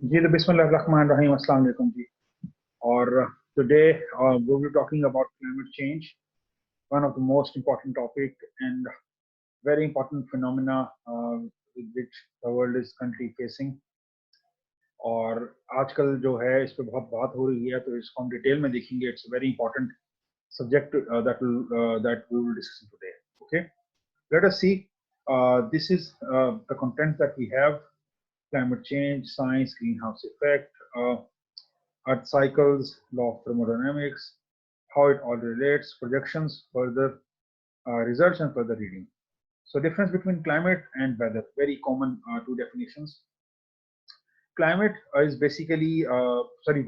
जी तो बिस्मिल्लाहिर्रहमानिर्रहीम अस्सलाम वालेकुम जी। और today we will be talking about climate change, one of the most important topic and very important phenomena with which the world is currently facing. और आजकल जो है इस पे बहुत बात हो रही है, तो इसको हम डिटेल में देखेंगे. It's very important subject that we will discuss today. Okay, let us see. This is the content that we have: climate change, science, greenhouse effect, Earth cycles, law of thermodynamics, how it all relates, projections, further research, and further reading. So, difference between climate and weather, very common two definitions. Climate is basically,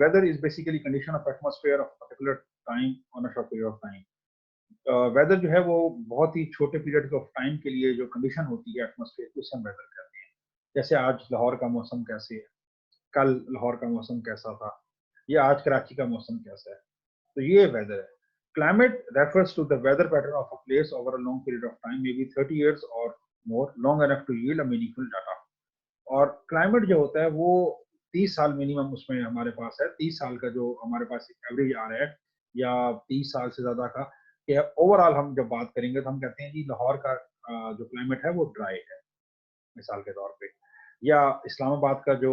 weather is basically condition of atmosphere of a particular time on a short period of time. Weather जो है वो बहुत ही छोटे period of time के लिए जो condition होती है एटमॉस्फेयर की, उसे हम वेदर कहते हैं. जैसे आज लाहौर का मौसम कैसे है, कल लाहौर का मौसम कैसा था, या आज कराची का मौसम कैसा है, तो ये वेदर है. Climate refers to the weather pattern of a place over a long period of time, maybe 30 years or more, long enough to yield a meaningful data. और क्लाइमेट जो होता है वो 30 साल मिनिमम उसमें हमारे पास है. 30 साल का जो हमारे पास एवरेज आ रहा है, या 30 साल से ज्यादा का, कि ओवरऑल हम जब बात करेंगे तो हम कहते हैं कि लाहौर का जो क्लाइमेट है वो ड्राई है, मिसाल के तौर पे. या इस्लामाबाद का जो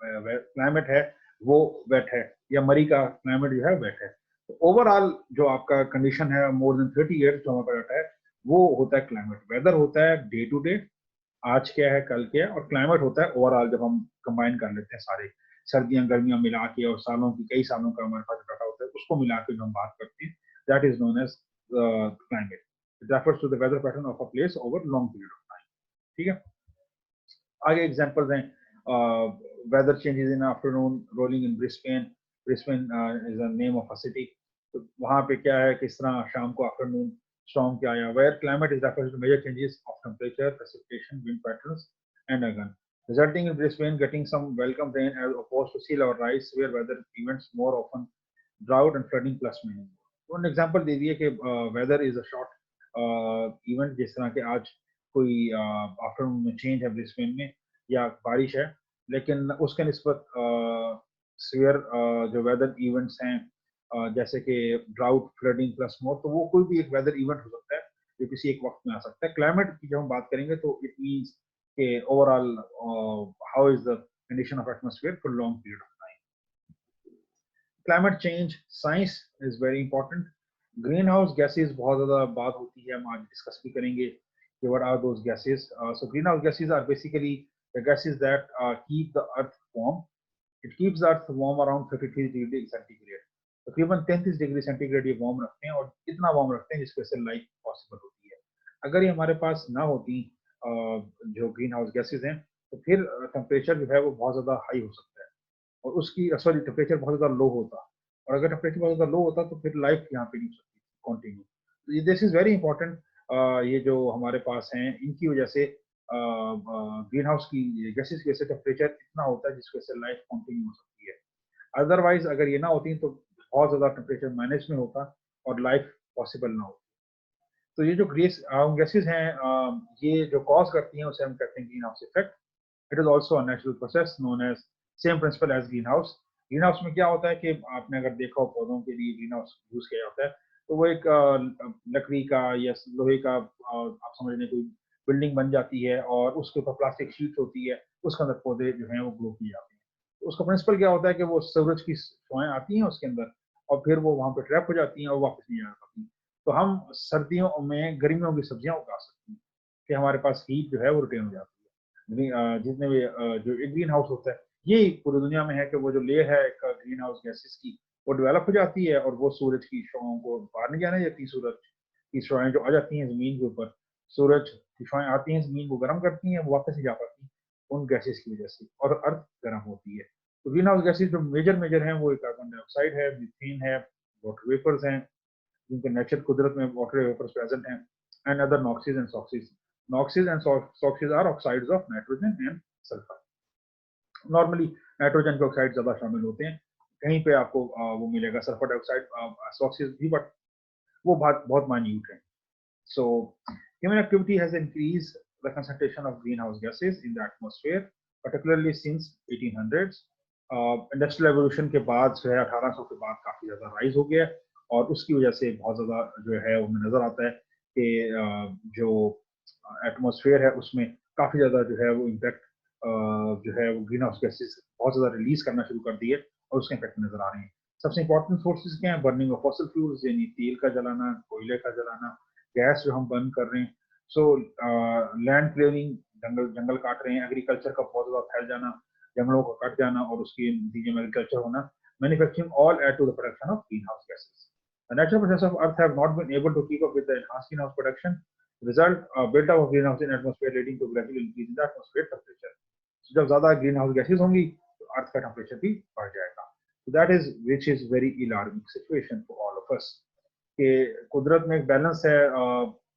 क्लाइमेट है वो वेट है, या मरी का क्लाइमेट जो है वेट है. तो ओवरऑल जो आपका कंडीशन है मोर देन 30 ईयर्स जो हमारा डाटा है, वो होता है क्लाइमेट. वेदर होता है डे टू डे, आज क्या है कल क्या है, और क्लाइमेट होता है ओवरऑल जब हम कंबाइन कर लेते हैं सारे सर्दियां गर्मियां मिला के, और सालों की कई सालों का हमारे पास डाटा होता है, उसको मिला के जो हम बात करते हैं, that is known as climate. It refers to the weather pattern of a place over long period of time. ठीक है. आगे एग्जांपल्स हैं. Weather changes in afternoon rolling in Brisbane. Brisbane is the name of a city. तो वहां पे क्या है, किस तरह शाम को आफ्टरनून स्टॉर्म क्या आया. Where climate is refers to major changes of temperature, precipitation, wind patterns and again, resulting in Brisbane getting some welcome rain as opposed to sea level rise, where weather events more often drought and flooding plus many more. तो an example दे दिए कि weather is a short event, जिस तरह के आज कोई afternoon में change है ब्रिस्बेन में, या बारिश है, लेकिन उसके निस्बत सीवियर जो वेदर इवेंट्स हैं, जैसे कि ड्राउट, फ्लडिंग प्लस मोर, तो वो कोई भी एक वेदर इवेंट हो सकता है जो किसी एक वक्त में आ सकता है. क्लाइमेट की जब हम बात करेंगे तो इट मीन्स के overall how is the condition of atmosphere for long period of time. Climate change science is very important. Green house gases बहुत ज्यादा बात होती है, हम आज डिस्कस भी करेंगे कि what are those gases. So greenhouse gases are basically the gases that keep the earth warm. It keeps the earth warm around 33 degree centigrade. तकरीबन 33 डिग्री सेंटीग्रेड ये वार्म रखते हैं, और इतना वार्म रखते हैं जिसकी वजह से लाइफ पॉसिबल होती है. अगर ये हमारे पास ना होती जो ग्रीन हाउस गैसेज हैं, तो फिर टेम्परेचर जो है वो बहुत ज्यादा हाई हो सकता है, और उसकी सॉरी टेम्परेचर बहुत ज्यादा लो होता. और अगर टेम्परेचर बहुत ज्यादा लो होता तो फिर लाइफ यहाँ पे नहीं हो सकती कंटिन्यू. तो दिस इज वेरी इंपॉर्टेंट. ये जो हमारे पास हैं इनकी वजह से ग्रीन हाउस की गैसेस की वजह से टेम्परेचर इतना होता है जिसकी वजह से लाइफ कंटिन्यू हो सकती है. अदरवाइज अगर ये ना होती तो बहुत ज्यादा टेम्परेचर माइनस में होता और लाइफ पॉसिबल ना होती. तो ये जो गैसेस हैं ये जो कॉज करती हैं उसे हम कहते हैं green house effect. It is also a natural process known as same principle as green house. Green house में क्या होता है कि आपने अगर देखा हो पौधों के लिए ग्रीन हाउस यूज किया जाता है, तो वो एक लकड़ी का या लोहे का आप समझ लें कोई बिल्डिंग बन जाती है, और उसके ऊपर प्लास्टिक शीट होती है, उसके अंदर पौधे जो हैं वो ग्रो किए जाते हैं. तो उसका प्रिंसिपल क्या होता है कि वो सूरज की छाएं आती हैं उसके अंदर, और फिर वो वहां पर ट्रैप हो जाती हैं और वापस नहीं आ पाती. तो हम सर्दियों में गर्मियों की सब्जियां उगा सकते हैं कि हमारे पास हीट जो है वो रिटेन हो जाती है. जितने भी जो एक ग्रीन हाउस होता है, ये पूरी दुनिया में है कि वो जो लेयर है ग्रीन हाउस गैसेस की, वो डेवलप हो जाती है, और वो सूरज की शुआओं को बाहर नहीं जाने देती. सूरज की शुआएं जो आ जाती हैं जमीन के ऊपर, सूरज की शुआएं आती हैं जमीन को गर्म करती हैं, वो वापस नहीं जा पाती उन गैसेस की वजह से, और अर्थ गर्म होती है. तो ग्रीन हाउस गैसेस जो मेजर मेजर हैं वो कार्बन डाइऑक्साइड है, मीथेन है, वाटर वेपर्स हैं, जिनके नेचर कुदरत में वाटर वेपर्स प्रेजेंट हैं, and other NOx and SOx. NOx and SOx are oxides of nitrogen and sulphur. Normally nitrogen के ऑक्साइड ज्यादा शामिल होते हैं, कहीं पे आपको वो मिलेगा सल्फर डाइऑक्साइड, सॉक्सिस भी, बट वो बहुत बहुत माइन्यूट है. So human activity has increased the concentration of greenhouse gases in the atmosphere. Particularly since 1800s। Industrial revolution के बाद जो है 1800 के बाद काफी ज्यादा राइज हो गया और उसकी वजह से बहुत ज्यादा जो है उन्हें नजर आता है कि जो एटमॉस्फेयर है उसमें काफी ज्यादा जो है वो इम्पैक्ट जो है वो ग्रीन हाउस गैसेस बहुत ज्यादा रिलीज करना शुरू कर दिए और उसके इम्पैक्ट नजर आ रहे हैं। सबसे इंपॉर्टेंट सोर्सेज क्या है? बर्निंग ऑफ फॉसिल फ्यूल्स, यानी तेल का जलाना, कोयले का जलाना, गैस जो हम बर्न कर रहे हैं। सो लैंड क्लियरिंग, जंगल जंगल काट रहे हैं, एग्रीकल्चर का बहुत ज्यादा फैल जाना, जंगलों का कट जाना और उसके नतीजे में एग्रीकल्चर होना, manufacturing all add to the production of green house gases. The natural process of Earth have not been able to keep up with the enhanced greenhouse production. Result, build-up of greenhouse in atmosphere leading to gradual increase in the atmospheric temperature. So जब ज्यादा green house gases होंगी तो अर्थ का temperature भी बढ़ जाएगा। So that is which is very alarming situation for all of us. कि कुदरत में एक बैलेंस है,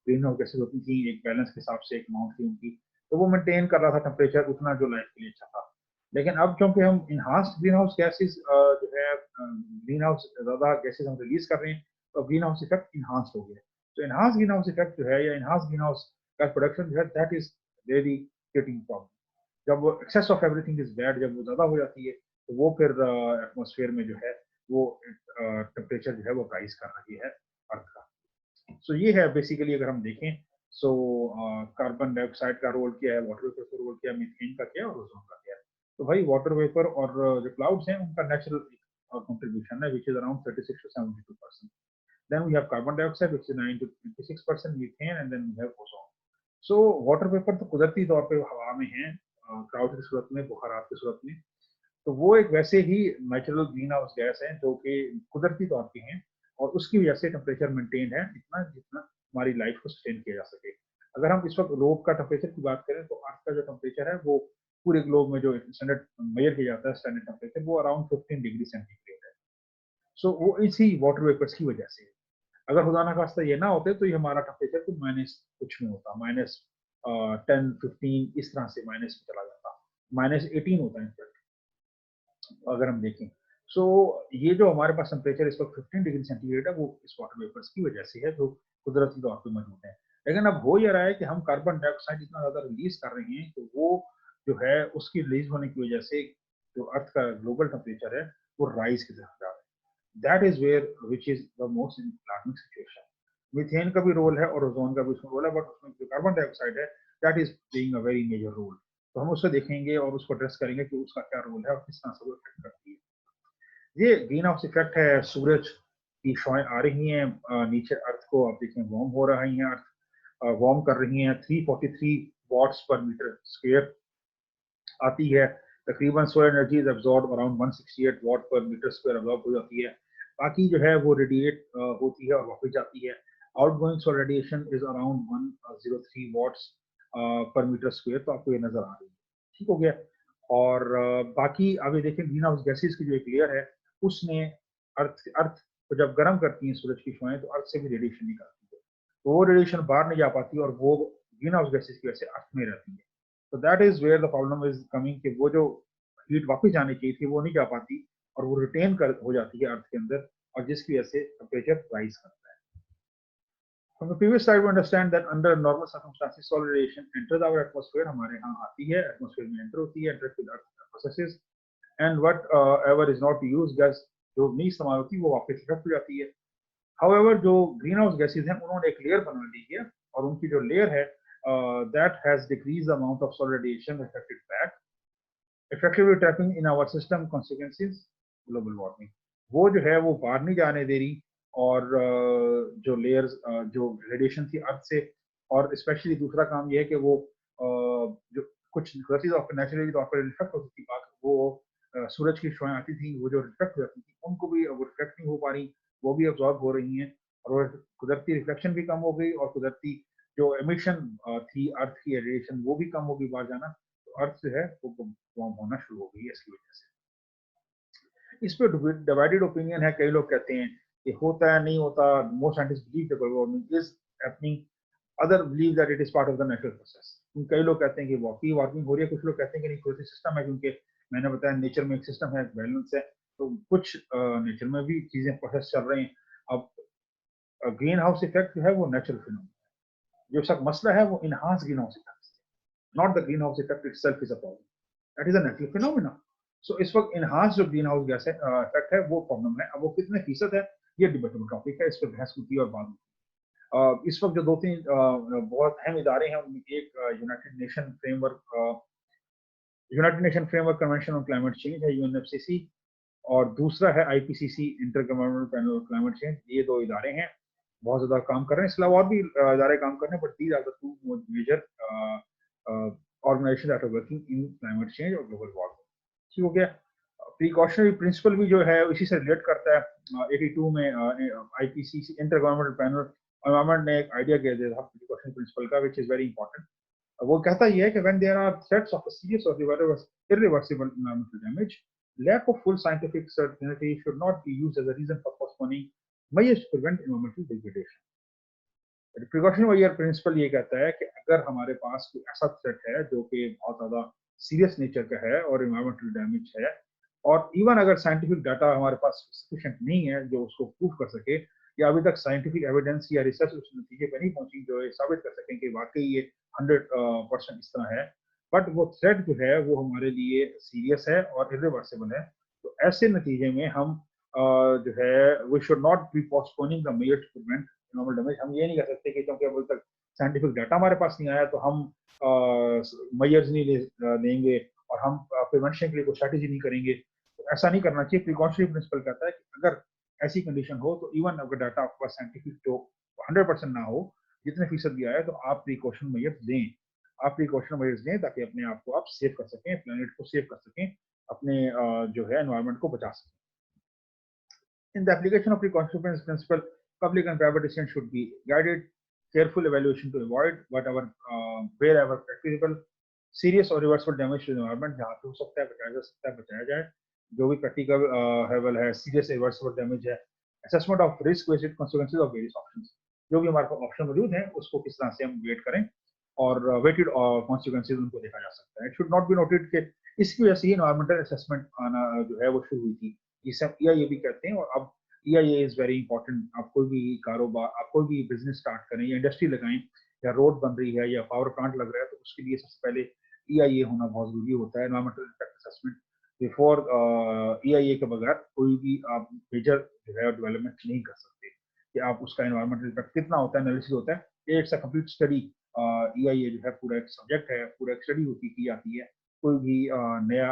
ग्रीन हाउस गैसेज होती थी एक बैलेंस के हिसाब से, एक अमाउंट थी उनकी, तो वो मेंटेन कर रहा था टेम्परेचर उतना जो लाइफ के लिए अच्छा था। लेकिन अब क्योंकि हम इनहांस्ड ग्रीन हाउस गैसेज जो है ग्रीन हाउस ज्यादा गैसेज हम रिलीज कर रहे हैं तो ग्रीन हाउस इफेक्ट इनहांस हो गया। तो इनहांस ग्रीन हाउस इफेक्ट जो है या इनहांस ग्रीन हाउस का प्रोडक्शन जो है that is very creating problem. जब वो excess of everything is bad, जब वो ज्यादा हो जाती है तो वो फिर एटमॉस्फेयर में जो है वो टेम्परेचर जो है वो राइज कर रही है अर्थ का। सो ये है बेसिकली अगर हम देखें। सो कार्बन डाइऑक्साइड का रोल क्या है, वाटर वेपर का रोल क्या है, मीथेन का क्या है और ओजोन का क्या है। तो भाई वाटर वेपर और जो क्लाउड्स हैं उनका नेचुरल कंट्रीब्यूशन है which is around 36 to 72%। Then we have carbon dioxide which is 9 to 26%, methane, and then we have ozone. So water vapour तो कुदरती तौर पे हवा में है क्लाउड की सूरत में, बुखारात की सूरत में। तो वो एक वैसे ही नेचुरल ग्रीन हाउस गैस है जो कि कुदरती तौर पे हैं और उसकी वजह से टेम्परेचर मेंटेन है इतना जितना हमारी लाइफ को सस्टेन किया जा सके। अगर हम इस वक्त ग्लोब का टेम्परेचर की बात करें तो अर्थ का जो टेम्परेचर है वो पूरे ग्लोब में जो स्टैंडर्ड मेजर किया जाता है स्टैंडर्ड टेम्परेचर वो अराउंड 15 डिग्री सेंटीग्रेड है। सो वो इसी वाटर वेपर्स की वजह से। अगर खुदा ना खास्ता ये ना होते तो ये हमारा टेम्परेचर कुछ माइनस कुछ में होता, माइनस 10-15 इस तरह से माइनस में चला जाता, -18 होता है इनफैक्ट अगर हम देखें। सो ये जो हमारे पास टेम्परेचर इस वक्त 15 डिग्री सेंटीग्रेड है वो इस वाटर वेपर्स की वजह से है जो कुदरती तौर पे मौजूद है। लेकिन अब हो ये रहा है कि हम कार्बन डाइऑक्साइड इतना ज्यादा रिलीज कर रहे हैं तो वो जो है उसकी रिलीज होने की वजह से जो अर्थ का ग्लोबल टेम्परेचर है वो राइज की तरफ जा रहा है। That is where which is the most alarming situation. Methane का भी रोल है और ओजोन का भी उसमें रोल है, बट उसमें जो कार्बन डाइऑक्साइड है that is playing a very major role. तो हम उसको देखेंगे और उसको एड्रेस करेंगे कि उसका क्या रोल है और किस तरह से वो इफेक्ट करती है। ये ग्रीन हाउस इफेक्ट है। सूरज की शुआएं आ रही हैं नीचे अर्थ को, आप देखें वार्म हो रही हैं, अर्थ वार्म कर रही हैं। 343 वॉट्स पर मीटर स्क्वायर आती है। तकरीबन solar energy is absorb around 168 what पर मीटर स्क्वायर एब्जॉर्ब हो जाती है। बाकी जो है वो रेडिएट होती है और वापस जाती है। Outgoing solar radiation is around 103 watts per metre square. तो आपको ये नजर आ रही है, ठीक हो गया। और बाकी अभी देखें ग्रीन हाउस गैसेज की जो एक लेयर है उसने अर्थ को जब गर्म करती है सूरज की शुआएं तो अर्थ से भी रेडिएशन निकलती है, तो वो रेडिएशन बाहर नहीं जा पाती और वो ग्रीन हाउस गैसेज की वजह से अर्थ में रहती है। तो that is where the problem is coming कि वो जो हीट वापस जानी चाहिए थी वो नहीं जा पाती और वो रिटेन कर हो जाती है अर्थ के अंदर और जिसकी वजह से टेम्परेचर राइज करता है। From the previous slide, we understand that under normal circumstances, solar radiation enters our atmosphere. हमारे यहाँ आती है, atmosphere में enter होती है, enter with earth processes, and whatever is not used gas जो नहीं इस्तेमाल होती वो वापस इफेक्ट हो जाती है। However, जो ग्रीन हाउस गैसेज हैं उन्होंने एक लेयर बना ली है और उनकी जो लेयर है that has decreased the amount of solar radiation reflected back, effectively trapping in our system consequences global warming। वो जो है वो बाहर नहीं जाने दे रही और जो लेयर्स जो रेडिएशन थी अर्थ से, और स्पेशली दूसरा काम ये है कि वो जो कुछ नेचुरली तौर पर रिफ्लेक्ट होती थी बात वो सूरज की शुआएं आती थी वो जो रिफ्लेक्ट हो जाती थी उनको भी वो रिफ्लेक्ट नहीं हो पा रही, वो भी अब्जॉर्ब हो रही हैं और कुदरती रिफ्लेक्शन भी कम हो गई और कुदरती जो एमिशन थी अर्थ की रेडिएशन वो भी कम हो गई बाहर जाना। तो अर्थ जो है वो वार्म होना शुरू हो गई है इसकी वजह से। इस पे डिवाइडेड ओपिनियन है, कई लोग कहते हैं कि होता है नहीं होता। Most scientist believe the global warming is happening, other believe that it is part of the natural process. कई लोग कहते हैं कि वाकई वार्मिंग हो रही है, कुछ लोग कहते हैं कि नहीं कुदरती सिस्टम है, क्योंकि मैंने बताया नेचर में एक सिस्टम है, बैलेंस है, तो कुछ नेचर में भी चीजें प्रोसेस चल रही हैं। अब ग्रीन हाउस इफेक्ट जो है वो नेचुरल फिनोमेना, जो सब मसला है वो enhanced green house effect, not the green house effect itself is a problem. That is a natural phenomena. So इस वक्त इनहांस जो ग्रीन हाउस गैस इफेक्ट है वो प्रॉब्लम है। अब वो कितने फीसद है ये डिबेटेबल टॉपिक है, इस पर बहस होती है और बात होती है। इस वक्त जो दो तीन बहुत अहम इदारे हैं उनमें एक United nation framework convention on climate change है, यूएनएफसीसी, और दूसरा है IPCC, inter government panel on climate change. ये दो इदारे हैं, बहुत ज्यादा काम कर रहे हैं। इसके अलावा और भी इदारे काम कर रहे हैं, but these are the two major organization that are working in climate change और ग्लोबल वार्मिंग। ठीक हो गया। प्रिकॉशनरी प्रिंसिपल भी जो है इसी से रिलेट करता है। 82 में IPCC inter governmental panel environment ने एक आइडिया दिया था प्रिकॉशनरी प्रिंसिपल का, विच इज वेरी इंपॉर्टेंट। वो कहता ये है कि when there are threats of a serious और irreversible environmental damage, lack of full scientific certainty should not be used as a reason for postponing measures to prevent environmental degradation. Precautionary principle ये कहता है कि अगर हमारे पास कोई ऐसा threat है जो कि बहुत ज्यादा सीरियस नेचर का है और इन्वायरमेंटल डैमेज है, और इवन अगर साइंटिफिक डाटा हमारे पास सफिशिएंट नहीं है जो उसको प्रूव कर सके, या अभी तक साइंटिफिक एविडेंस या रिसर्च उस नतीजे पर नहीं पहुंची जो साबित कर सकें कि वाकई ये 100% इस तरह है, बट वो थ्रेट जो है वो हमारे लिए सीरियस है और इरिवर्सिबल है, तो ऐसे नतीजे में हम जो है we should not be postponing the measure to prevent environmental damage. हम ये नहीं कह सकते कि क्योंकि अभी तक साइंटिफिक डाटा हमारे पास नहीं आया तो हम मेजर्स नहीं लेंगे और हम प्रिवेंशन के लिए कोई स्ट्रैटेजी नहीं करेंगे। तो ऐसा नहीं करना चाहिए। प्रिकॉशनरी प्रिंसिपल कहता है कि अगर ऐसी कंडीशन हो तो इवन अगर डाटा आपके पास साइंटिफिक जो 100% ना हो, जितने फीसद भी आया, तो आप प्रिकॉशन मेजर्स दें, आप प्रिकॉशन मेजर्स दें ताकि अपने आप को आप सेव कर सकें, प्लेनेट को सेव कर सकें, अपने जो है एनवायरनमेंट को बचा सकें। In the application of precautionary principle, public and private decisions should be guided, careful evaluation to avoid wherever practicable serious or reversible damage to the environment, जहाँ पे हो सकता है बचाया जा सकता है बचाया जाए, जो भी प्रैक्टिकल लेवल है, सीरियस रिवर्सिबल डैमेज है, assessment of risk based consequences of various options, जो भी हमारे पास ऑप्शन मौजूद है उसको किस तरह से हम वेट करें और वेटेड कॉन्सिक्वेंसेज उनको देखा जा सकता है। It should not be noted कि इसकी वजह से ही एनवायरमेंटल असेसमेंट आना जो है वो शुरू हुई थी, जिसे हम EIA भी कहते हैं। और अब EIA इज वेरी इंपॉर्टेंट। आप कोई भी कारोबार, आप कोई भी बिजनेस स्टार्ट करें या इंडस्ट्री लगाएं या रोड बन रही है या पावर प्लांट लग रहा है, तो उसके लिए सबसे पहले EIA होना बहुत जरूरी होता है, environmental impact assessment. Before EIA के बगैर कोई भी आप मेजर जो है डेवलपमेंट नहीं कर सकते, कि आप उसका एनवायरमेंटल इम्पैक्ट कितना होता है एनालिसिस होता है। It's a complete study. EIA जो है पूरा एक सब्जेक्ट है, पूरा एक स्टडी होती की जाती है। कोई भी नया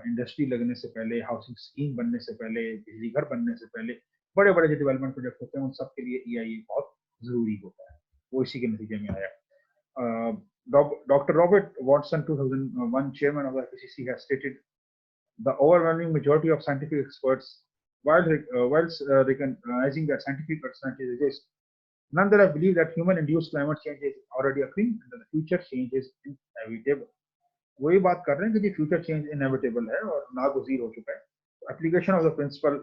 इंडस्ट्री लगने से पहले, हाउसिंग स्कीम बनने से पहले, बिजली घर बनने से पहले, बड़े बड़े जो डेवलपमेंट प्रोजेक्ट होते हैं उन सब के लिए EIA बहुत जरूरी होता है। वो इसी के नतीजे में आया। Dr. Robert Watson, 2001 chairman of the IPCC, has stated the overwhelming majority of scientific experts, whilst recognizing that scientific uncertainties exist, nonetheless believe that human-induced climate change is already occurring and that the future change is inevitable. वही बात कर रहे हैं कि जी future change inevitable है और नागुज़ीर हो चुका है। Application of the principle,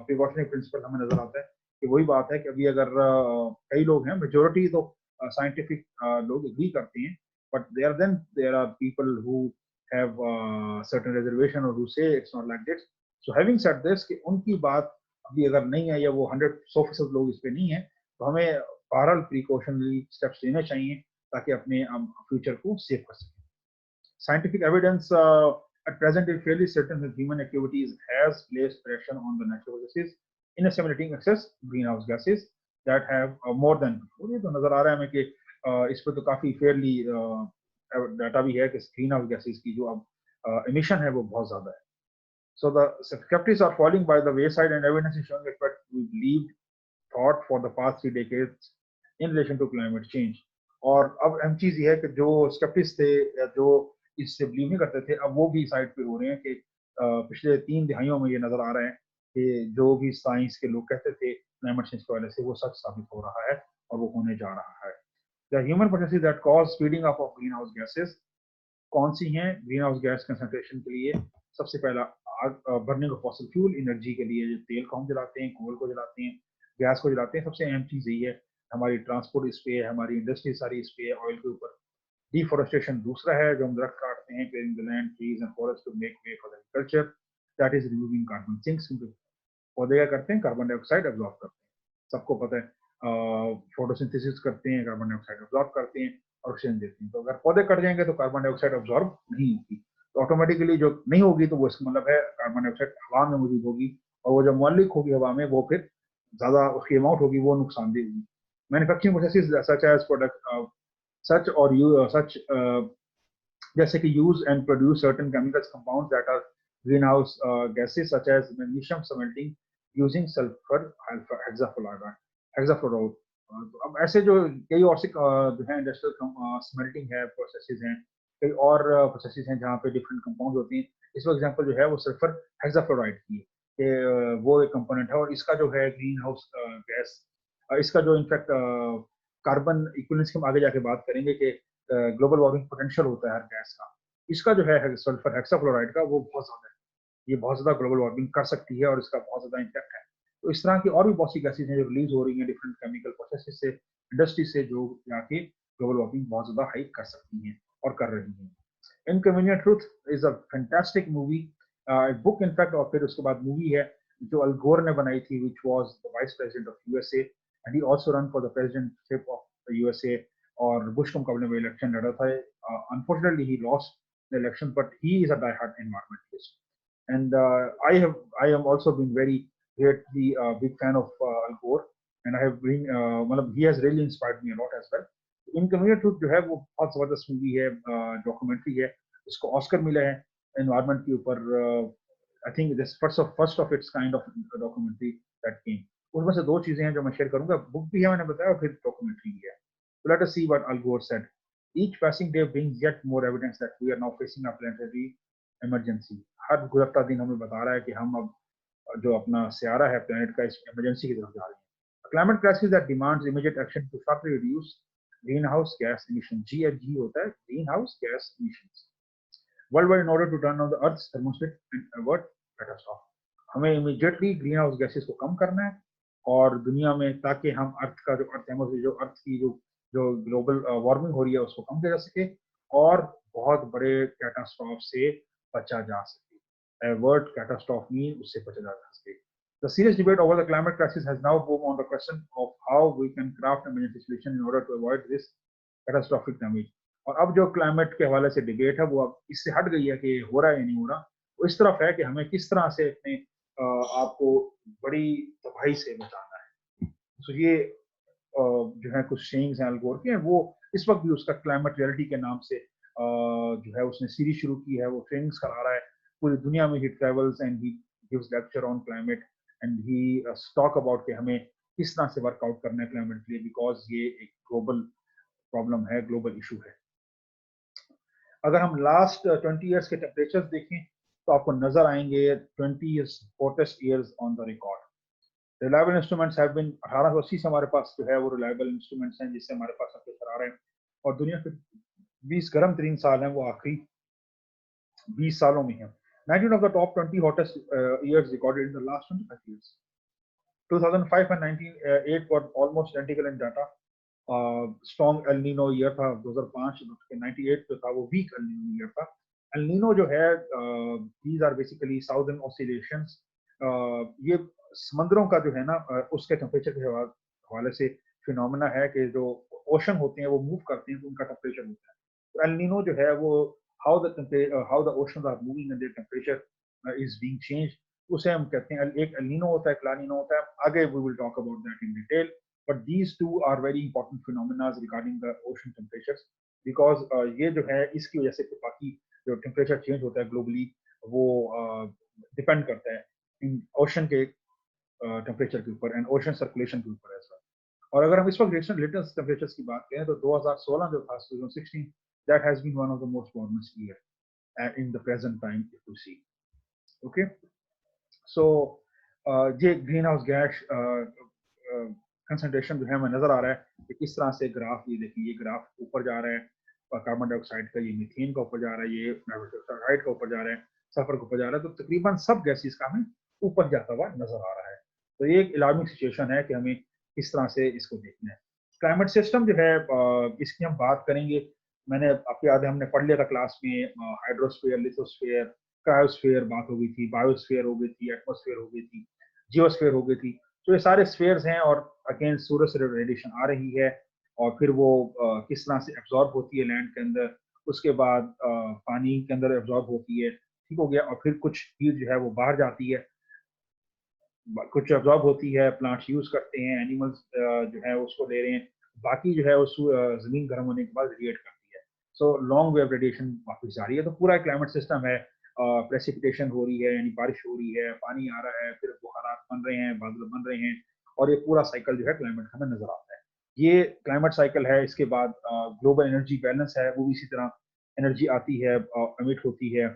precautionary principle हमें नजर आता है कि वही बात है कि अभी अगर कई लोग हैं, मेजोरिटी तो साइंटिफिक लोग एग्री करते हैं, but there are people who have certain reservation और who say it's not like this. So having said this, कि उनकी बात अभी अगर नहीं है या वो 100% लोग इस पे नहीं है, तो हमें बहरहाल प्रिकॉशनरी स्टेप्स लेने चाहिए ताकि अपने फ्यूचर को सेव कर सकें। Scientific evidence at present is fairly certain that human activities has placed pressure on the natural processes in assimilating excess greenhouse gases that have more than before। ये तो नजर आ रहा है हमें कि इस पर तो काफी फेयरली डाटा भी है कि ग्रीन हाउस गैसेज की जो अब emission है वो बहुत ज्यादा है। So the skeptics are falling by the wayside and evidence is showing that what we believed, thought for the past 3 decades in relation to climate change। और अब अहम चीज ये है कि जो स्केप्टिक्स थे या जो इससे बिलीव नहीं करते थे, अब वो भी साइड पे हो रहे हैं कि पिछले 3 दिहाइयों में ये नजर आ रहा है कि जो भी साइंस के लोग कहते थे क्लाइमेट चेंज की वजह से वो सच साबित हो रहा है और वो होने जा रहा है। The human processes that cause speeding up of green house gases कौन सी हैं? ग्रीन हाउस गैस कंसंट्रेशन के लिए सबसे पहला burning of fossil fuel, energy के लिए जो तेल को हम जलाते हैं, कोल को जलाते हैं, गैस को जलाते हैं, सबसे अहम चीज यही है। हमारी ट्रांसपोर्ट इस पे है, हमारी इंडस्ट्री सारी इस पे है, ऑयल के ऊपर। डिफोरेस्टेशन दूसरा है, जो हम दरख्त काटते हैं, clearing the land, trees and forest to make way for agriculture, that is removing carbon sinks. पौधे क्या करते हैं? कार्बन डाइऑक्साइड एब्जॉर्ब करते हैं, सबको पता है। फोटोसिंथेसिस करते हैं, कार्बन डाइऑक्साइड एब्जॉर्ब करते हैं, ऑक्सीजन देते हैं। तो अगर पौधे कट जाएंगे तो कार्बन डाइऑक्साइड एब्जॉर्ब नहीं होगी, ऑटोमेटिकली जो नहीं होगी तो वो इसका मतलब है कार्बन डाइऑक्साइड हवा में मौजूद होगी, और वो जो मौलिक होगी हवा में वो फिर ज्यादा उसकी अमाउंट होगी, वो नुकसानदेह होगी। Manufacturing processes such as product such और यू सच जैसे कि use and produce certain chemicals compounds that are green house gases such as magnesium smelting using sulphur hexafluoride. तो अब ऐसे जो कई और से जो है इंडस्ट्रियल स्मेल्टिंग है, प्रोसेसेस हैं, कई और प्रोसेसेस हैं जहाँ पे डिफरेंट कंपाउंड होते हैं। इस एग्जांपल जो है वो सल्फर हेक्साफ्लोराइड की है कि वो एक कंपोनेंट है, और इसका जो है ग्रीन हाउस गैस, इसका जो इनफैक्ट कार्बन इक्विवेलेंस की हम आगे जाके बात करेंगे कि ग्लोबल वार्मिंग पोटेंशियल होता है हर गैस का, इसका जो है सल्फर हेक्साफ्लोराइड का वो बहुत ज्यादा है, ये बहुत ज्यादा ग्लोबल वार्मिंग कर सकती है और इसका बहुत ज्यादा इम्पैक्ट है। तो इस तरह की और भी बहुत सी गैसेज हैं जो रिलीज हो रही हैं डिफरेंट केमिकल प्रोसेसेस से, इंडस्ट्री से, जो जाके ग्लोबल वार्मिंग बहुत ज्यादा हाइक कर सकती हैं और कर रही हैं। Inconvenient truth is a fantastic movie, book in fact, और फिर उसके बाद मूवी है जो अल गोर ने बनाई थी, which was the vice president of USA, and he also run for the presidentship of the USA, और बुश के मुकाबले में इलेक्शन लड़ा था। Unfortunately he lost the election, but he is a die hard environmentalist, and I am also been very greatly big fan of Al Gore, and I have been he has really inspired me a lot as well. Inconvenient truth जो है वो बहुत जबरदस्त movie है, documentary है, इसको Oscar मिला है एनवायरमेंट के ऊपर। I think this first of its kind of documentary that came. उसमें से दो चीजें हैं जो मैं शेयर करूंगा, बुक भी है मैंने बताया और फिर डॉक्यूमेंट्री भी है। So let us see what Al Gore said. Each passing day brings yet more evidence that we are now facing a planetary emergency. हर गुजरता दिन हमें बता रहा है कि हम अब जो अपना सियारा है प्लेनेट का, इस इमरजेंसी की तरफ जा रहे हैं। A climate crisis that demands immediate action to sharply reduce greenhouse gas emissions. GHG होता है greenhouse gas emissions. Worldwide in order to turn on the Earth's thermostat and avert catastrophe. हमें इमीडिएटली ग्रीन हाउस गैसेस को कम करना है और दुनिया में, ताकि हम अर्थ का जो अर्थ है जो अर्थ की जो ग्लोबल वार्मिंग हो रही है उसको कम किया जा सके और बहुत बड़े कैटास्ट्रॉफ से बचा जा सके। वर्ड कैटास्ट्रॉफ मीन उससे बचा जा सके। The serious debate over the climate crisis has now moved on the question of how we can craft a emergency solution in order to avoid this catastrophic damage. और अब जो climate के हवाले से डिबेट है वो अब इससे हट गई है कि हो रहा है या नहीं हो रहा, वो इस तरफ है कि हमें किस तरह से अपने आपको बड़ी तबाही से बचाना है। तो ये जो है कुछ सेइंग्स हैं अल गोर के, वो इस वक्त भी उसका क्लाइमेट रियलिटी के नाम से जो है उसने सीरीज शुरू की है, वो ट्रेनिंग्स करा रहा है पूरी दुनिया में। ही travels and he gives lecture on climate and he talk about कि हमें किस तरह से वर्कआउट करना है क्लाइमेट के लिए, बिकॉज ये एक ग्लोबल प्रॉब्लम है, ग्लोबल इशू है। अगर हम लास्ट 20 इयर्स के टेम्परेचर्स देखें तो आपको नजर आएंगे 20 hottest years on the record. Reliable instruments have been 1880 से हमारे पास जो है वो रिलायबल इंस्ट्रूमेंट्स हैं जिससे हमारे पास टेम्परेचर आ रहे हैं, और दुनिया के 20 गर्म तरीन साल हैं वो आखिरी 20 सालों में है। 19 of the top 20 hottest years recorded in the last 25 years. 2005 and 1908 were almost identical in data. Strong El Nino year था 2005, 98 जो था वो वीक एल नीनो ईयर था। एल नीनो जो है these are basically southern oscillations, ये समंदरों का जो है ना उसके टेम्परेचर के हवाले से फिनोमेना है कि जो ओशन होते हैं वो मूव करते हैं तो उनका टेम्परेचर होता है। तो एल नीनो जो है वो how the oceans are moving and their temperature is being changed, उसे हम कहते हैं एक एल नीनो होता है, एक ला नीनो होता है। आगे we will talk about that in detail, but these two are very important phenomena regarding the ocean temperatures because ये जो है इसकी वजह से बाकी जो टेम्परेचर चेंज होता है ग्लोबली वो डिपेंड करता है इन ओशन के टेम्परेचर के ऊपर एंड ओशन सर्कुलेशन के ऊपर ऐसा। और अगर हम इस वक्त लेटेस्ट टेम्परेचर्स की बात करें तो 2016 जो था 2016 that has been one of the most warmest year in the present time if you see. Okay, so ये ग्रीन हाउस गैस कंसंट्रेशन जो है हमें नजर आ रहा है कि किस तरह से ग्राफ, ये देखिए ये ग्राफ ऊपर जा रहा है, कार्बन डाइऑक्साइड का, ये मीथेन का ऊपर जा रहा है, ये नाइट्रोजन का ऊपर जा रहा है, सल्फर का ऊपर जा रहा है, तो तकरीबन सब गैसेस का हमें ऊपर जाता हुआ नजर आ रहा है। तो ये एक अलार्मिंग सिचुएशन है कि हमें किस तरह से इसको देखना है। क्लाइमेट सिस्टम जो है इसकी हम बात करेंगे। मैंने आपको याद है हमने पढ़ लिया था क्लास में, हाइड्रोस्फीयर, लिथोस्फीयर, क्रायोस्फीयर बात हो गई थी, बायोस्फीयर हो गई थी, एटमोस्फीयर हो गई थी, जियोस्फीयर हो गई थी। तो ये सारे स्फीयर्स हैं और अगेंस्ट सूरज से रेडिएशन आ रही है और फिर वो किस तरह से एब्जॉर्ब होती है लैंड के अंदर उसके बाद पानी के अंदर एब्जॉर्ब होती है, ठीक हो गया, और फिर कुछ हीट जो है वो बाहर जाती है, कुछ एब्जॉर्ब होती है, प्लांट्स यूज करते हैं, एनिमल्स जो है उसको ले रहे हैं, बाकी जो है उस जमीन गर्म होने के बाद रेडिएट करती है। सो लॉन्ग वेव रेडिएशन वापस जा रही है। तो पूरा क्लाइमेट सिस्टम है, प्रेसिपिटेशन हो रही है यानी बारिश हो रही है, पानी आ रहा है, फिर बुखारात बन रहे हैं, बादल बन रहे हैं, और ये पूरा साइकिल जो है क्लाइमेट का हमें नजर आता है। ये क्लाइमेट साइकिल है। इसके बाद ग्लोबल एनर्जी बैलेंस है, वो भी इसी तरह एनर्जी आती है, एमिट होती है,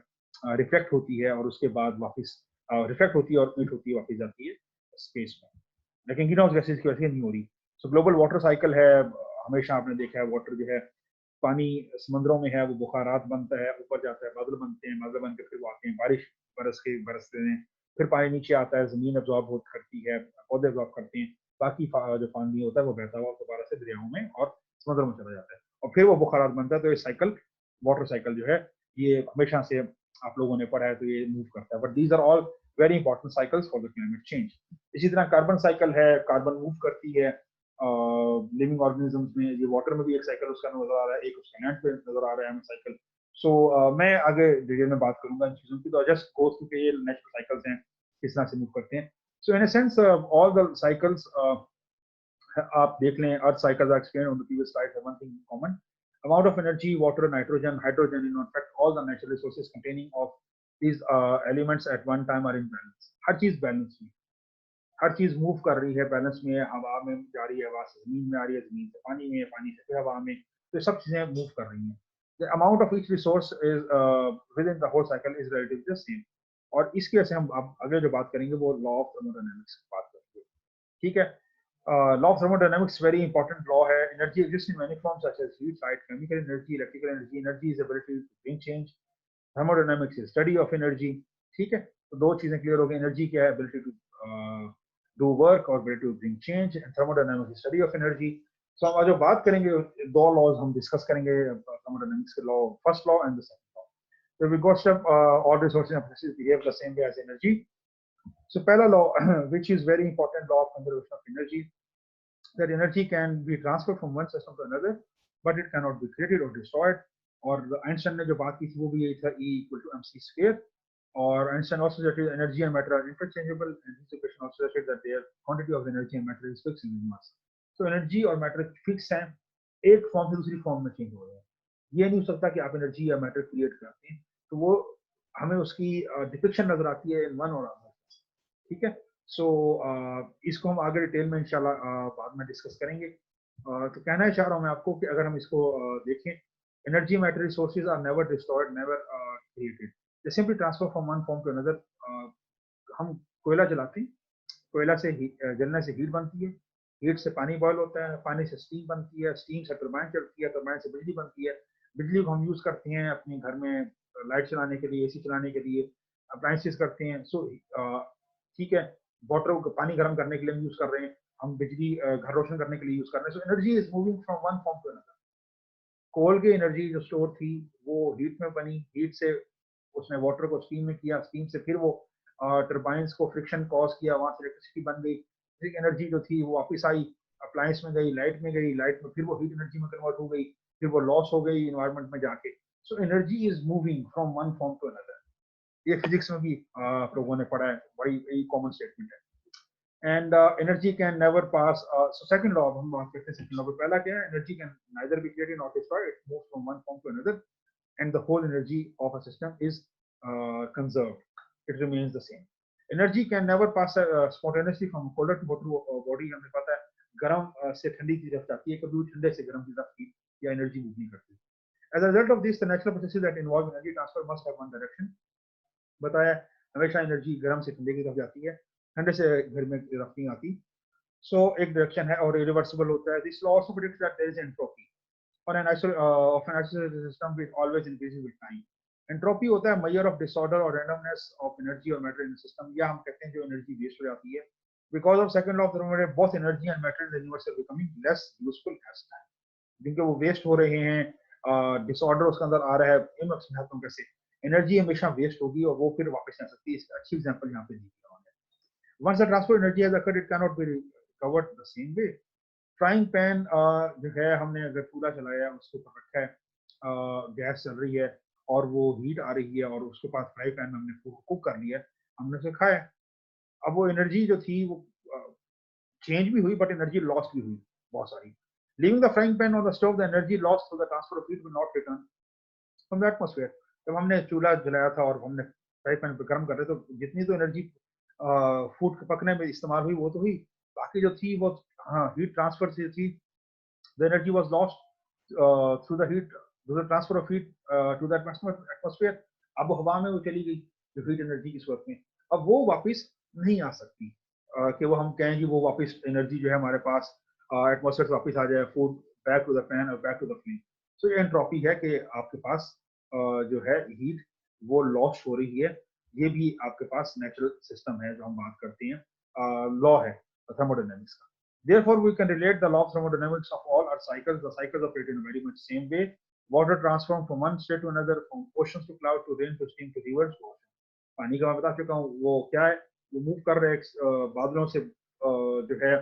रिफ्लेक्ट होती है, और उसके बाद वापस रिफ्लेक्ट होती है और हीट होती है, वापस जाती है स्पेस में। लेकिन ग्रीन हाउस गैसेज की वजह से नहीं हो रही। सो ग्लोबल वाटर साइकिल है। हमेशा आपने देखा है वाटर जो है, पानी समुद्रों में है, वो बुखारात बनता है, ऊपर जाता है, बादल बनते हैं, बादल बनकर फिर वो आते हैं, बारिश बरसते हैं, फिर पानी नीचे आता है, जमीन एब्जॉर्ब हो करती है, पौधे एब्जॉर्ब करते हैं, बाकी जो पानी होता है वो बहता हुआ दोबारा से दरियाओं में और समुद्रों में चला जाता है, और फिर वो बुखारात बनता है। तो ये साइकिल, वाटर साइकिल जो है, ये हमेशा से आप लोगों ने पढ़ा है, तो ये मूव करता है। But these are all very important cycles for the climate change. इसी तरह कार्बन साइकिल है, कार्बन मूव करती है लिविंग ऑर्गेनिजम्स में। ये वाटर में भी एक साइकिल उसका नजर आ रहा है, एक उसका लैंड पे नजर आ रहा है हमें साइकिल। सो मैं आगे डिटेल में बात करूंगा इन चीजों की, तो जस्ट गो थ्रू के ये नेचुरल साइकिल्स हैं, किस तरह से मूव करते हैं। So in a sense all the cycles आप देख लें, earth cycles are explained on the previous slide, have one thing in common, amount of energy, water, nitrogen, hydrogen, in fact all the natural resources containing of these elements at one time are in balance. हर चीज balance में, हर चीज move कर रही है balance में, हवा में जा रही है, हवा से जमीन में आ रही है, जमीन से पानी में, पानी से फिर हवा में, तो सब चीजें मूव कर रही हैं। The amount of each resource is within the whole cycle is relatively the same. और इसकी वजह से हम अब आगे जो बात करेंगे वो लॉ ऑफ थर्मोडायनेमिक्स की बात करेंगे, ठीक है। Law of thermodynamics very important law है। Energy exist in many forms such as heat, light, chemical energy, electrical energy. Energy is ability to bring change, thermodynamics is study of energy, ठीक है। तो दो चीजें क्लियर हो गई, energy क्या है, एबिलिटी टू डू वर्क, और ability to bring change, and thermodynamics study of energy. So हम आज जो बात करेंगे, दो लॉज हम डिस्कस करेंगे, थर्मोडायनेमिक्स के law, first law and the second law. So we got step all resources and processes behave the same way as energy. So pehla law, which is very important, law of conservation of energy, that energy can be transferred from one system to another, but it cannot be created or destroyed. और Einstein ने जो बात की थी वो भी यही था, E equal to mc square. और Einstein also stated energy and matter are interchangeable, and his equation also stated that their quantity of energy and matter is fixed in mass. So energy और matter fix हैं, एक form से दूसरी form में change हो रहे हैं। ये नहीं हो सकता कि आप एनर्जी या मैटर क्रिएट करते हैं, तो वो हमें उसकी डिपिक्शन नजर आती है इन वन और अदर, ठीक है। सो इसको हम आगे डिटेल में इंशाल्लाह बाद में डिस्कस करेंगे। तो कहना चाह रहा हूँ मैं आपको कि अगर हम इसको देखें, energy matter resources are never destroyed, never created, they simply transfer from one form to another. हम कोयला जलाते हैं, कोयला से जलने से हीट बनती है, हीट से पानी बॉयल होता है, पानी से स्टीम बनती है, स्टीम से टरबाइन चलती है, टरबाइन से बिजली बनती है, बिजली को हम यूज करते हैं अपने घर में लाइट चलाने के लिए, एसी चलाने के लिए, अप्लायंसेस करते हैं। सो ठीक है, वाटर को पानी गर्म करने के लिए हम यूज कर रहे हैं, हम बिजली घर रोशन करने के लिए यूज कर रहे हैं। So energy is moving from one form to another. Coal की एनर्जी जो स्टोर थी वो हीट में बनी, हीट से उसने वाटर को स्टीम में किया, स्टीम से फिर वो टर्बाइंस को फ्रिक्शन कॉज किया, वहां से इलेक्ट्रिसिटी बन गई, एनर्जी जो थी वो वापस आई, अप्लायंस में गई, लाइट में गई, लाइट में फिर वो हीट एनर्जी में कन्वर्ट हो गई, फिर वो लॉस हो गई इन्वायरमेंट में जाके। So energy is moving from one form to another. ये फिजिक्स में भी आप लोगों ने पढ़ा है, बड़ी कॉमन स्टेटमेंट है। And energy can never pass. So second law, हम बात करते हैं सेकंड लॉ पे। पहला क्या है, energy can neither be created not destroyed, it moves from one form to another, and the whole energy of a system is conserved. It remains the same. Energy can never pass spontaneously from colder to hotter body. हमें पता है गर्म से ठंडी की तरफ जाती है, कभी भी ठंडे से गर्म की तरफ हीट या एनर्जी मूव नहीं करती। As a result of this, the natural processes that involve energy transfer must have one direction. बताया हमेशा एनर्जी गर्म से ठंडे की तरफ जाती है, ठंडे से गर्म की तरफ नहीं आती। सो एक डायरेक्शन है और इरिवर्सिबल होता है। This law also predicts that there is entropy or an of an isolated system which always increases with time. Entropy होता है measure of disorder or randomness of energy or matter in the system, या हम कहते हैं जो energy waste हो जाती है। Because of second law of thermodynamics, both energy and matter in the universe are becoming less useful as time. क्योंकि वो वेस्ट हो रहे हैं, डिसऑर्डर उसके अंदर आ रहा है, इन समझाता हूँ कैसे। एनर्जी हमेशा वेस्ट होगी और वो फिर वापस आ सकती है। इसका अच्छी एग्जांपल यहाँ पे दी गई है। Once the transfer energy has occurred, it cannot be recovered the same way. Frying pan जो है, हमने अगर चूल्हा चलाया उसके ऊपर रखा है, गैस चल रही है और वो हीट आ रही है और उसके पास फ्राई पैन में हमने फूड कुक कर लिया है, हमने उसे खाया। अब वो एनर्जी जो थी वो चेंज भी हुई बट एनर्जी लॉस्ट भी हुई बहुत सारी। लीविंग द फ्राइंग पैन और the stove, the energy lost through the transfer of heat will not return from the atmosphere. जब हमने चूल्हा जलाया था और हमने फ्राई पैन पे गर्म कर रहे तो जितनी तो एनर्जी फूड के पकने में इस्तेमाल हुई वो तो हुई, बाकी जो थी वो हाँ हीट ट्रांसफर से थी। The energy was lost through the heat, through the transfer of heat to the atmosphere. अब हवा में वो चली गई जो हीट एनर्जी की सूरत में, अब वो वापस नहीं आ सकती कि वो हम कहें कि वो वापस एनर्जी जो है हमारे पास एटमॉस्फेयर से वापस आ जाए, food back to the pan और back to the flame. So ये एंट्रोपी है कि आपके पास जो है हीट वो लॉस हो रही है। ये भी आपके पास नेचुरल सिस्टम है जो हम बात करते हैं, लॉ है थर्मोडायनेमिक्स का। Therefore, we can relate the law of thermodynamics of all our cycles. The cycles operate in a very much same way. Water transforms from one state to another, from oceans to cloud to rain to steam to rivers to ocean. पानी का मैं बता चुका हूँ वो क्या है, वो मूव कर रहे हैं बादलों से, जो है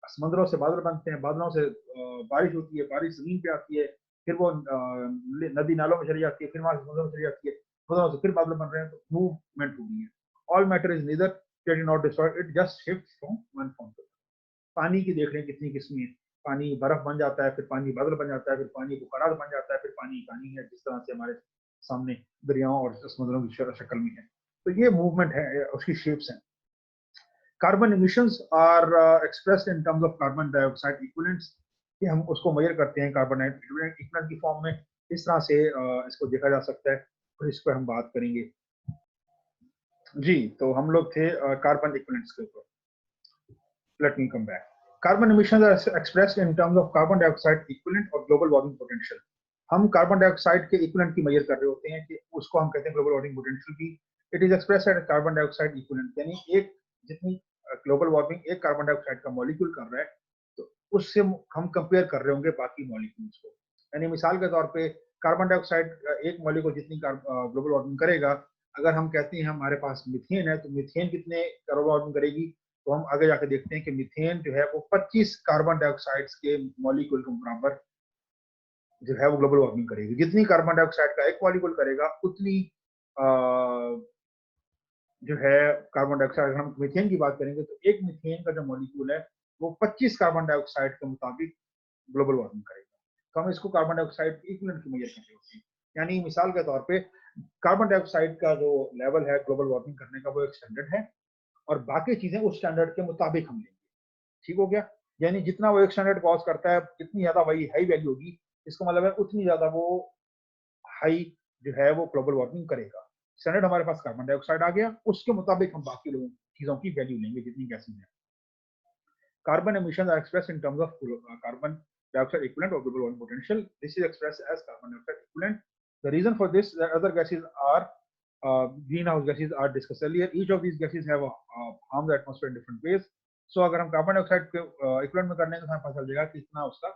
समुद्रों से बादल बनते हैं, बादलों से बारिश होती है, बारिश जमीन पे आती है, फिर वो नदी नालों में चली जाती है, फिर वहां समुद्रों में चली जाती है, समुद्रों से फिर बादल बन रहे हैं, तो मूवमेंट हो गई है। All matter is neither getting not destroyed, it just shift from one form to. पानी की देख लें कितनी किस्में हैं, पानी बर्फ बन जाता है, फिर पानी बादल बन जाता है, फिर पानी बुखारात बन जाता है, फिर पानी पानी है जिस तरह से हमारे सामने दरियाओं और समुद्रों की शक्ल में है। तो ये मूवमेंट है, उसकी शेप्स हैं। Carbon emissions are expressed in terms of carbon dioxide equivalents, कि हम उसको मेजर करते हैं कार्बन इक्विवेलेंट की फॉर्म में। इस तरह से इसको देखा जा सकता है, और इस पर हम बात करेंगे। जी, तो हम लोग थे कार्बन इक्विवेलेंट्स के ऊपर। Let me come back. Carbon emissions are expressed in terms of carbon dioxide equivalent और global warming potential. हम कार्बन डाइऑक्साइड के इक्विवेलेंट की मेजर कर रहे होते हैं कि उसको हम कहते हैं ग्लोबल वार्मिंग पोटेंशियल की। It is expressed at carbon dioxide equivalent, यानी एक जितनी ग्लोबल वार्मिंग एक कार्बन डाइऑक्साइड का मॉलिक्यूल कर रहा है, तो उससे हम कंपेयर कर रहे होंगे बाकी मॉलिक्यूल्स को। यानी मिसाल के तौर पे कार्बन डाइऑक्साइड एक मॉलिक्यूल जितनी ग्लोबल वार्मिंग करेगा, अगर हम कहते हैं हमारे पास मीथेन है, तो मीथेन कितने ग्लोबल वार्मिंग करेगी, तो हम आगे जाकर देखते हैं कि मीथेन जो है वो 25 कार्बन डाइऑक्साइड के मॉलिक्यूल के बराबर जो है वो ग्लोबल वार्मिंग करेगी। जितनी कार्बन डाइऑक्साइड का एक मॉलिक्यूल करेगा उतनी जो है कार्बन डाइऑक्साइड, अगर हम मीथेन की बात करेंगे तो एक मीथेन का जो मॉलिक्यूल है वो 25 कार्बन डाइऑक्साइड के मुताबिक ग्लोबल वार्मिंग करेगा। तो हम इसको कार्बन डाइऑक्साइड इक्विवेलेंट की मेजर कर रहे होते हैं। यानी मिसाल के तौर पे कार्बन डाइऑक्साइड का जो लेवल है ग्लोबल वार्मिंग करने का वो एक स्टैंडर्ड है, और बाकी चीजें उस स्टैंडर्ड के मुताबिक हम लेंगे। ठीक हो गया? यानी जितना वो एक स्टैंडर्ड क्रॉस करता है, जितनी ज्यादा वही हाई वैल्यू होगी, इसका मतलब है उतनी ज्यादा वो हाई जो है वो ग्लोबल वार्मिंग करेगा। स्टैंडर्ड हमारे पास कार्बन डाइऑक्साइड आ गया, उसके मुताबिक हम बाकी लोगों चीजों की वैल्यू लेंगे जितनी गैसेज है। Carbon emissions are expressed in terms of carbon dioxide equivalent or global warming potential. This is expressed as carbon dioxide equivalent. The reason for this, the other gases are greenhouse gases are discussed earlier. Each of these gases have harm the atmosphere in different ways. So अगर हम carbon dioxide के equivalent में करने का हमें पता चल जाएगा कि इतना उसका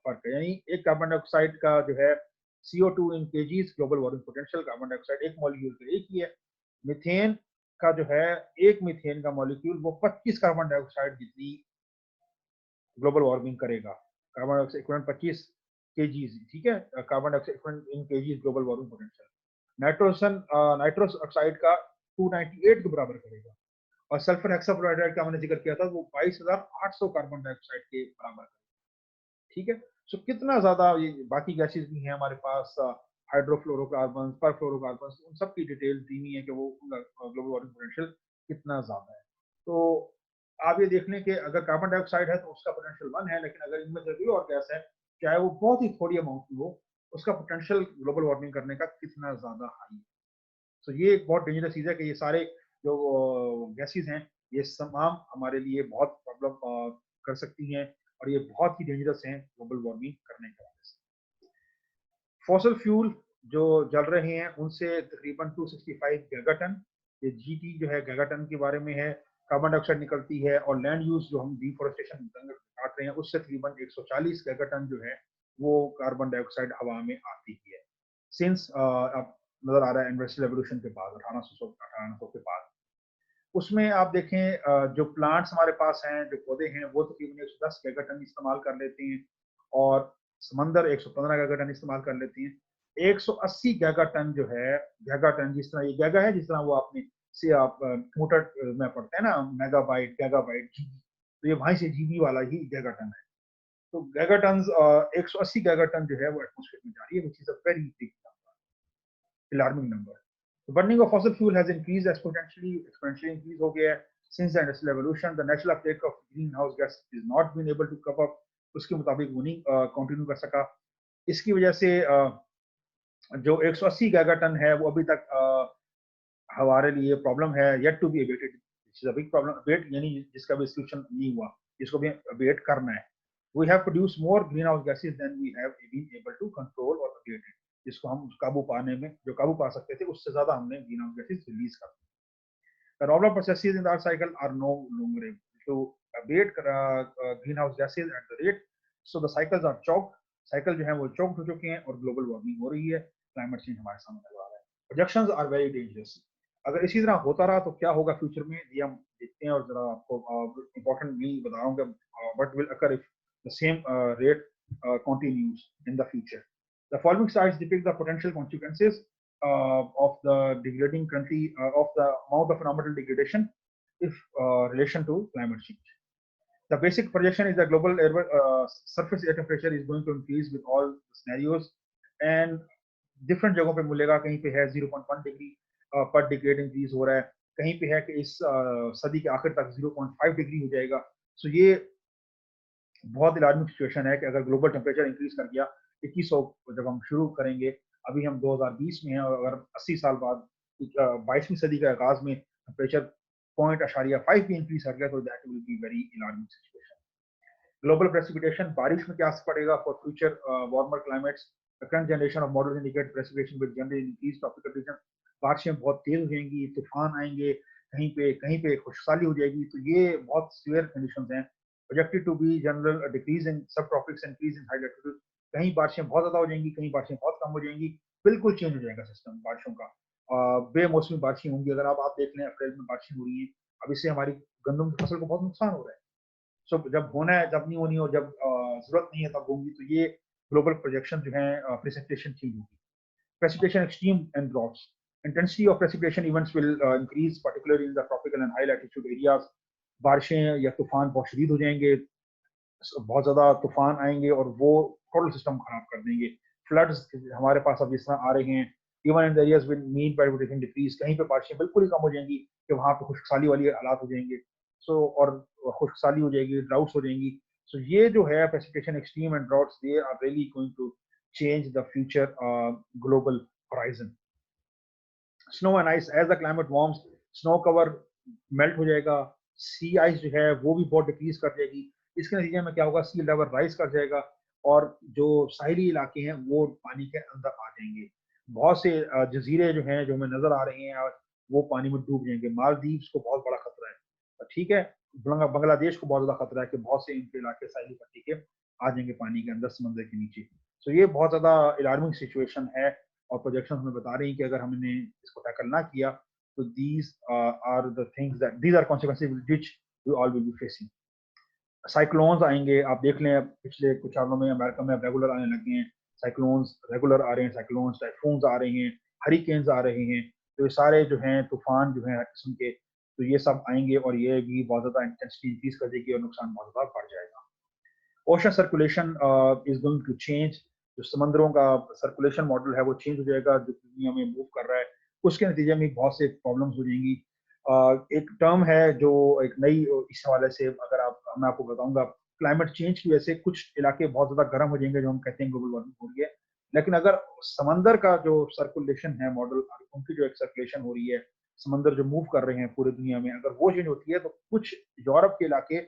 फर्क है। यानी एक कार्बन डाइऑक्साइड का जो है CO2 in kgs global warming potential, carbon dioxide एक मॉलिक्यूल का एक ही है। मीथेन का जो है एक मीथेन का मॉलिक्यूल वो 25 कार्बन डाइऑक्साइड जितनी ग्लोबल वार्मिंग करेगा। कार्बन डाइऑक्साइड इक्विवेलेंट 25 केजीज, ठीक है, कार्बन डाइऑक्साइड इक्विवेलेंट इन kgs global warming potential. Nitrous oxide का 298 के बराबर करेगा, और सल्फर हेक्साफ्लोराइड का मैंने जिक्र किया था वो 22,800 कार्बन डाइऑक्साइड के बराबर। ठीक है, सो कितना ज्यादा ये बाकी गैसेस भी हैं हमारे पास, हाइड्रोफ्लोरोकार्बन, परफ्लोरोकार्बन, उन सब की डिटेल दी हुई है कि वो ग्लोबल वार्मिंग पोटेंशियल कितना ज्यादा है। तो आप ये देख लें कि अगर कार्बन डाइऑक्साइड है तो उसका पोटेंशियल 1 है, लेकिन अगर इनमें से कोई और गैस है, चाहे वो बहुत ही थोड़ी अमाउंट में हो, उसका पोटेंशियल ग्लोबल वार्मिंग करने का कितना ज्यादा हाई है। तो ये एक बहुत डेंजरस चीज है कि ये सारे जो गैसेस हैं ये तमाम हमारे लिए बहुत प्रॉब्लम कर सकती हैं, और ये बहुत ही डेंजरस हैं ग्लोबल वार्मिंग करने के वजह से। फॉसल फ्यूल जो जल रहे हैं उनसे तकरीबन 265 गीगाटन, ये जीटी जो है गीगाटन के बारे में है, कार्बन डाइऑक्साइड निकलती है। और लैंड यूज जो हम डिफोरेस्टेशन काट रहे हैं उससे तकरीबन 140 गीगाटन जो है वो कार्बन डाइऑक्साइड हवा में आती ही है। सिंस अब नजर आ रहा है इंडस्ट्रियल रेवोल्यूशन के बाद 1800 के बाद, उसमें आप देखें जो प्लांट्स हमारे पास हैं, जो पौधे हैं, वो तकरीबन 110 गीगाटन इस्तेमाल कर लेते हैं, और समंदर 115 गीगाटन इस्तेमाल कर लेते हैं। 180 गीगाटन जो है, गीगाटन जिस तरह ये गीगा है, जिस तरह वो आपने से आप कंप्यूटर में पढ़ते हैं ना, मेगाबाइट गीगाबाइट जीबी, तो ये वहीं से जीबी वाला ही गीगाटन है। तो गीगाटन 180 गीगाटन जो है वो एटमॉस्फेयर में जा रही है, which is a very big alarming number. The burning of fossil fuel has increased exponentially increase हो गया है since the industrial revolution. The natural uptake of greenhouse gas is not been able to cope up. उसके मुताबिक वो नहीं continue कर सका। इसकी वजह से जो 180 गीगाटन है वो अभी तक हमारे लिए प्रॉब्लम है, yet to be abated. This is a big problem, abate यानी जिसका भी सॉल्यूशन नहीं हुआ, जिसको भी अबेट करना है। We have produce more green house gases than we have been able to control और अबेट इट। जिसको हम काबू पाने में, जो काबू पा सकते थे, उससे ज्यादा हमने ग्रीन हाउस गैसेज रिलीज कर दी। The normal processes in the Earth cycle are no longer able to abate greenhouse gases at the rate, so the cycles are choked. Cycle जो है वो चौक हो चुके हैं और ग्लोबल वार्मिंग हो रही है, क्लाइमेट चेंज हमारे सामने नजर आ रहा है। Projections are very dangerous. अगर इसी तरह होता रहा तो क्या होगा फ्यूचर में, ये हम देखते हैं। और जरा आपको इंपॉर्टेंट नहीं बता रहा हूँ कि what will occur if the same rate continues in the future. The following slides depict the potential consequences of the degrading country of the amount of environmental degradation if relation to climate change. The basic projection is that global surface air temperature is going to increase with all scenarios, and different जगहों पे मिलेगा। कहीं पे है 0.1 degree पर degrade increase हो रहा है, कहीं पे है कि इस सदी के आखिर तक 0.5 डिग्री हो जाएगा। सो ये बहुत अलार्मिंग सिचुएशन है कि अगर ग्लोबल टेम्परेचर इंक्रीज कर गया 2100 जब हम शुरू करेंगे, अभी हम 2020 में हैं, और अगर 80 साल बाद 22वीं सदी के आगाज में टेम्परेचर 0.5 भी इंक्रीज कर गया, तो that will be very alarming situation. Global precipitation, बारिश में क्या असर पड़ेगा for future warmer climates. The current generation of models indicate precipitation will generally increase tropical region. बारिशें बहुत तेज हो जाएंगी, तूफान आएंगे, कहीं पे खुशहाली हो जाएगी। तो ये बहुत सीवियर कंडीशंस हैं। Projected to be general decrease in subtropics, increase in high latitude. कहीं बारिशें बहुत ज्यादा हो जाएंगी, कहीं बारिशें बहुत कम हो जाएंगी। बिल्कुल चेंज हो जाएगा सिस्टम बारिशों का। बेमौसमी बारिशें होंगी। अगर आप देख लें अप्रैल में बारिशें हो रही हैं, अब इससे हमारी गंदम की फसल को बहुत नुकसान हो रहा है। सो जब होना है जब नहीं होनी, और जब जरूरत नहीं है तब होंगी। तो ये ग्लोबल प्रोजेक्शन जो है, प्रेसिपिटेशन चेंज होगी। Precipitation extreme and droughts. Intensity of precipitation events will increase, particularly in the tropical and high latitude areas. बारिशें या तूफान बहुत शदीद हो जाएंगे, बहुत ज्यादा तूफान आएंगे और वो टोटल सिस्टम खराब कर देंगे। फ्लड्स हमारे पास अब जिस तरह आ रहे हैं, even in areas with mean precipitation decrease, कहीं पे बारिशें बिल्कुल ही कम हो जाएंगी कि वहां पे खुशहाली वाली हालात हो जाएंगे। सो और खुशहाली हो जाएगी, ड्राउट्स हो जाएंगी। सो ये जो है precipitation extreme and droughts, they are really going to change the future global horizon. Snow and ice, as the climate warms, snow cover melt हो जाएगा, सी आइस जो है वो भी बहुत डिक्रीज कर जाएगी। इसके नतीजे में क्या होगा, सी लेवल राइज कर जाएगा और जो साहिली इलाके हैं वो पानी के अंदर आ जाएंगे। बहुत से जजीरे जो हैं, जो हमें नजर आ रहे हैं, वो पानी में डूब जाएंगे। मालदीव्स को बहुत बड़ा खतरा है, ठीक है। बांग्लादेश को बहुत ज्यादा खतरा है कि बहुत से इनके इलाके साहिली पट्टी के आ जाएंगे पानी के अंदर, समंदर के नीचे। तो ये बहुत ज्यादा अलार्मिंग सिचुएशन है, और प्रोजेक्शन हमें बता रही हैं कि अगर हमने इसको टैकल ना किया तो these are the things that these are consequences which we all will be facing. Cyclones आएंगे, आप देख लें पिछले कुछ सालों में अमेरिका में रेगुलर आने लगे हैं साइक्लोन्स, रेगुलर आ रहे हैं साइक्लोन्स, टाइफून्स आ रहे हैं, हरिकेन्स आ रहे हैं। तो ये सारे जो हैं तूफान जो हैं किस्म के, तो ये सब आएंगे और ये भी बहुत ज्यादा इंटेंसिटी इंक्रीज कर देगी और नुकसान बहुत ज्यादा बढ़ जाएगा। Ocean circulation is going to change. जो समंदरों का सर्कुलेशन मॉडल है वो चेंज हो जाएगा, जो दुनिया में मूव कर रहा है। उसके नतीजे में बहुत से प्रॉब्लम्स हो जाएंगी। एक टर्म है जो एक नई, इस हवाले से अगर आप, मैं आपको बताऊंगा, क्लाइमेट चेंज की वजह से कुछ इलाके बहुत ज्यादा गर्म हो जाएंगे, जो हम कहते हैं ग्लोबल वार्मिंग हो रही है। लेकिन अगर समंदर का जो सर्कुलेशन है मॉडल, उनकी जो एक सर्कुलेशन हो रही है, समंदर जो मूव कर रहे हैं पूरी दुनिया में, अगर वो चेंज होती है तो कुछ यूरोप के इलाके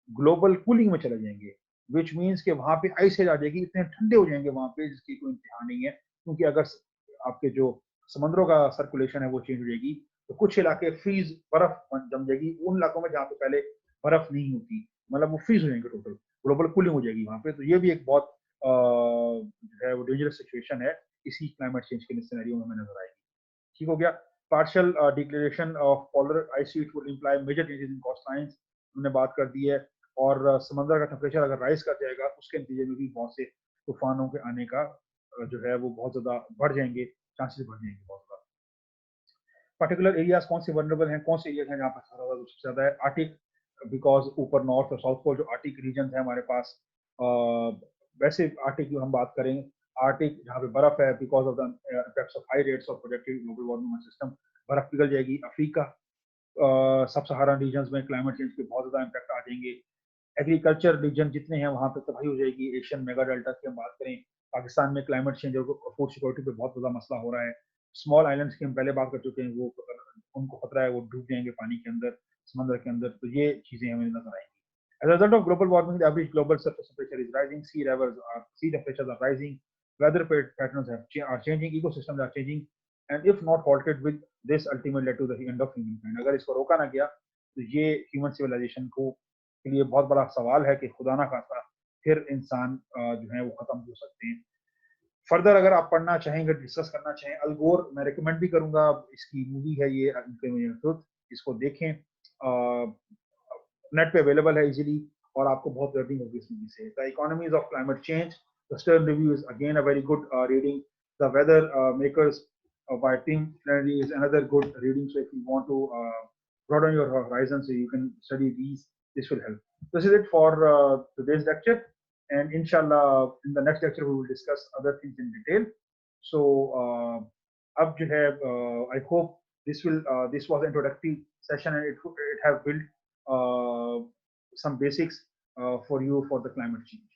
ग्लोबल कूलिंग में चले जाएंगे, विच मीन्स कि वहां पे आइस आ जाएगी, इतने ठंडे हो जाएंगे वहां पे जिसकी कोई इंतहा नहीं है। क्योंकि अगर आपके जो समुद्रों का सर्कुलेशन है वो चेंज हो जाएगी, तो कुछ इलाके फ्रीज, बर्फ जम जाएगी उन इलाकों में जहाँ पे पहले बर्फ नहीं होती, मतलब वो फ्रीज हो जाएंगे, टोटल ग्लोबल कूलिंग हो जाएगी वहां पे। तो ये भी एक बहुत जो है वो डेंजरस सिचुएशन है, इसी क्लाइमेट चेंज के सिनेरियो में हमें नजर आएगी। ठीक हो गया। Partial declaration of polar ice sheet would imply major changes in coastlines, हमने बात कर दी है। और समंदर का टेम्परेचर अगर राइज कर जाएगा उसके नतीजे में भी बहुत से तूफानों के आने का जो है वो बहुत ज़्यादा बढ़ जाएंगे, चांसेस बढ़ जाएंगे बहुत ज़्यादा। पर्टिकुलर एरियाज कौन से वनरेबल हैं, कौन से एरियाज हैं जहाँ पर सबसे ज़्यादा है? आर्टिक, बिकॉज ऊपर नॉर्थ और साउथ पोल जो आर्टिक रीजन है हमारे पास, वैसे आर्टिक की हम बात करें, आर्टिक जहाँ पे बर्फ है, because of the effects of high rates of projected global warming system, बर्फ पिघल जाएगी। अफ्रीका, सब सहारा रीजन्स में क्लाइमेट चेंज के बहुत ज़्यादा इम्पैक्ट आ जाएंगे। एग्रीकल्चर रीजन जितने हैं वहाँ पे तबाही हो जाएगी। एशियन मेगा डेल्टा की हम बात करें, पाकिस्तान में क्लाइमेट चेंज और फूड सिक्योरिटी पे बहुत बड़ा मसला हो रहा है। स्मॉल आइलैंड्स की हम पहले बात कर चुके हैं, वो उनको खतरा है वो डूब जाएंगे पानी के अंदर, समंदर के अंदर। तो ये चीजें हमें नजर आएंगी। As a result of global warming, the average global surface temperature is rising, sea temperatures are rising, weather patterns are changing, ecosystems are changing, and if not halted with this, ultimately led to the end of humankind. अगर इसको रोका ना गया तो ये human civilisation को के लिए बहुत बड़ा सवाल है कि खुदा ना खास्ता फिर इंसान जो है वो खत्म हो सकते हैं। फर्दर अगर आप पढ़ना चाहेंगे, डिस्कस करना चाहें, अल गोर मैं रिकमेंड भी करूंगा, इसकी मूवी है ये ट्रुथ, इसको देखें, नेट पे अवेलेबल है इजीली, और आपको बहुत लर्निंग होगी इस मूवी से। The economies of climate change, the Stern review is again a very good reading. The weather makers by Tim Flannery is another good reading. So if you want to broaden your horizon, so you can study these, this will help. This is it for today's lecture, and inshallah in the next lecture we will discuss other things in detail. So ab jo hai, I hope this was an introductory session, and it have built some basics for you for the climate change.